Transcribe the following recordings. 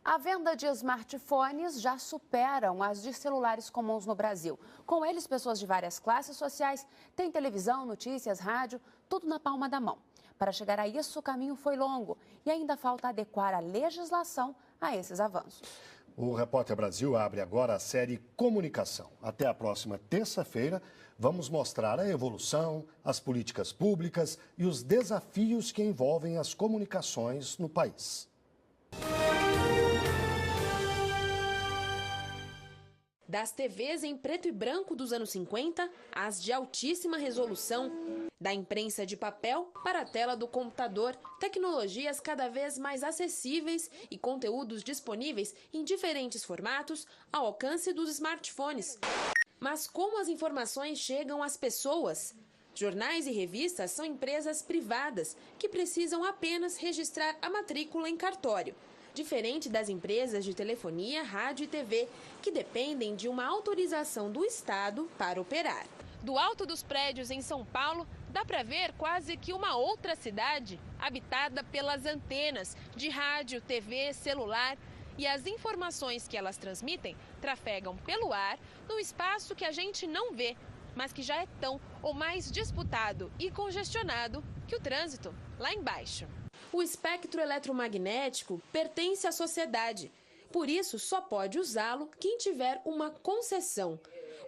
A venda de smartphones já superam as de celulares comuns no Brasil. Com eles, pessoas de várias classes sociais têm televisão, notícias, rádio, tudo na palma da mão. Para chegar a isso, o caminho foi longo e ainda falta adequar a legislação a esses avanços. O Repórter Brasil abre agora a série Comunicação. Até a próxima terça-feira, vamos mostrar a evolução, as políticas públicas e os desafios que envolvem as comunicações no país. Das TVs em preto e branco dos anos 50, às de altíssima resolução, da imprensa de papel para a tela do computador, tecnologias cada vez mais acessíveis e conteúdos disponíveis em diferentes formatos ao alcance dos smartphones. Mas como as informações chegam às pessoas? Jornais e revistas são empresas privadas que precisam apenas registrar a matrícula em cartório. Diferente das empresas de telefonia, rádio e TV, que dependem de uma autorização do Estado para operar. Do alto dos prédios em São Paulo, dá para ver quase que uma outra cidade, habitada pelas antenas de rádio, TV, celular. E as informações que elas transmitem trafegam pelo ar num espaço que a gente não vê, mas que já é tão ou mais disputado e congestionado que o trânsito lá embaixo. O espectro eletromagnético pertence à sociedade. Por isso, só pode usá-lo quem tiver uma concessão.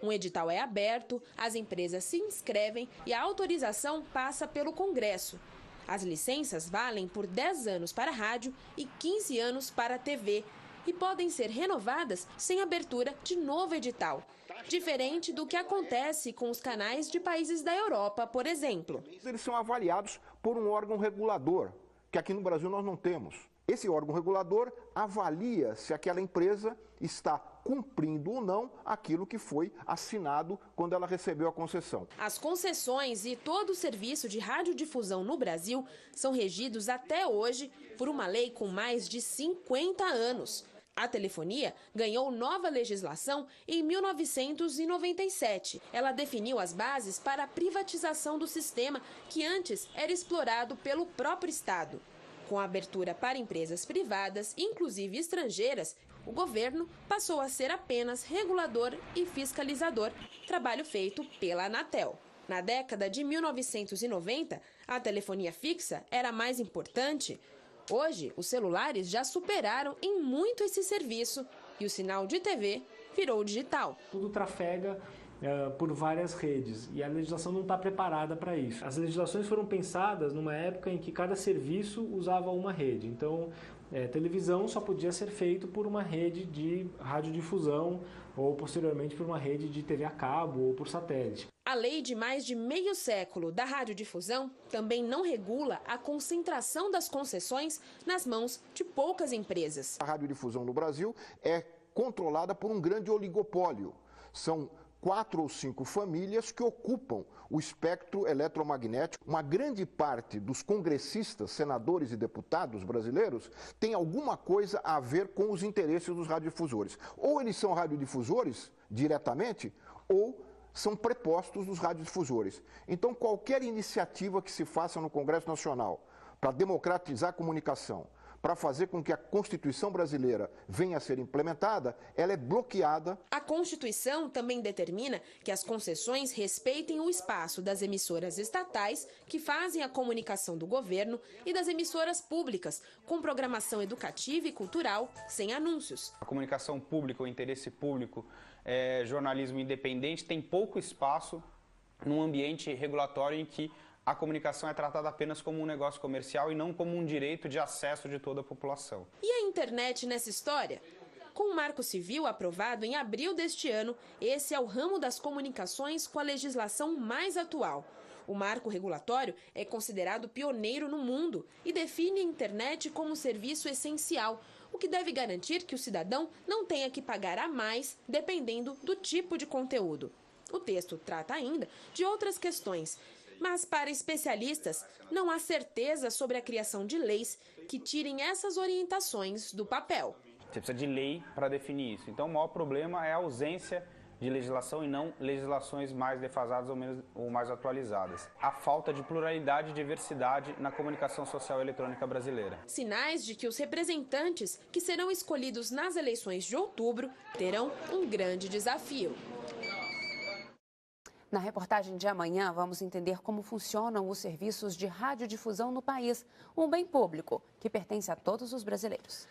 Um edital é aberto, as empresas se inscrevem e a autorização passa pelo Congresso. As licenças valem por 10 anos para a rádio e 15 anos para a TV e podem ser renovadas sem abertura de novo edital. Diferente do que acontece com os canais de países da Europa, por exemplo. Eles são avaliados por um órgão regulador, que aqui no Brasil nós não temos. Esse órgão regulador avalia se aquela empresa está cumprindo ou não aquilo que foi assinado quando ela recebeu a concessão. As concessões e todo o serviço de radiodifusão no Brasil são regidos até hoje por uma lei com mais de 50 anos. A telefonia ganhou nova legislação em 1997. Ela definiu as bases para a privatização do sistema, que antes era explorado pelo próprio Estado. Com a abertura para empresas privadas, inclusive estrangeiras, o governo passou a ser apenas regulador e fiscalizador, trabalho feito pela Anatel. Na década de 1990, a telefonia fixa era mais importante. Hoje, os celulares já superaram em muito esse serviço e o sinal de TV virou digital. Tudo trafega por várias redes e a legislação não está preparada para isso. As legislações foram pensadas numa época em que cada serviço usava uma rede. Então, televisão só podia ser feito por uma rede de radiodifusão ou, posteriormente, por uma rede de TV a cabo ou por satélite. A lei de mais de meio século da radiodifusão também não regula a concentração das concessões nas mãos de poucas empresas. A radiodifusão no Brasil é controlada por um grande oligopólio. São 4 ou 5 famílias que ocupam o espectro eletromagnético. Uma grande parte dos congressistas, senadores e deputados brasileiros tem alguma coisa a ver com os interesses dos radiodifusores. Ou eles são radiodifusores diretamente, ou são prepostos dos radiodifusores. Então, qualquer iniciativa que se faça no Congresso Nacional para democratizar a comunicação, para fazer com que a Constituição brasileira venha a ser implementada, ela é bloqueada. A Constituição também determina que as concessões respeitem o espaço das emissoras estatais, que fazem a comunicação do governo, e das emissoras públicas, com programação educativa e cultural, sem anúncios. A comunicação pública, o interesse público, jornalismo independente, tem pouco espaço num ambiente regulatório em que a comunicação é tratada apenas como um negócio comercial e não como um direito de acesso de toda a população. E a internet nessa história? Com o Marco Civil aprovado em abril deste ano, esse é o ramo das comunicações com a legislação mais atual. O marco regulatório é considerado pioneiro no mundo e define a internet como serviço essencial, o que deve garantir que o cidadão não tenha que pagar a mais dependendo do tipo de conteúdo. O texto trata ainda de outras questões, mas para especialistas não há certeza sobre a criação de leis que tirem essas orientações do papel. Você precisa de lei para definir isso. Então o maior problema é a ausência de legislação e não legislações mais defasadas ou mais atualizadas. A falta de pluralidade e diversidade na comunicação social eletrônica brasileira. Sinais de que os representantes que serão escolhidos nas eleições de outubro terão um grande desafio. Na reportagem de amanhã, vamos entender como funcionam os serviços de radiodifusão no país, um bem público que pertence a todos os brasileiros.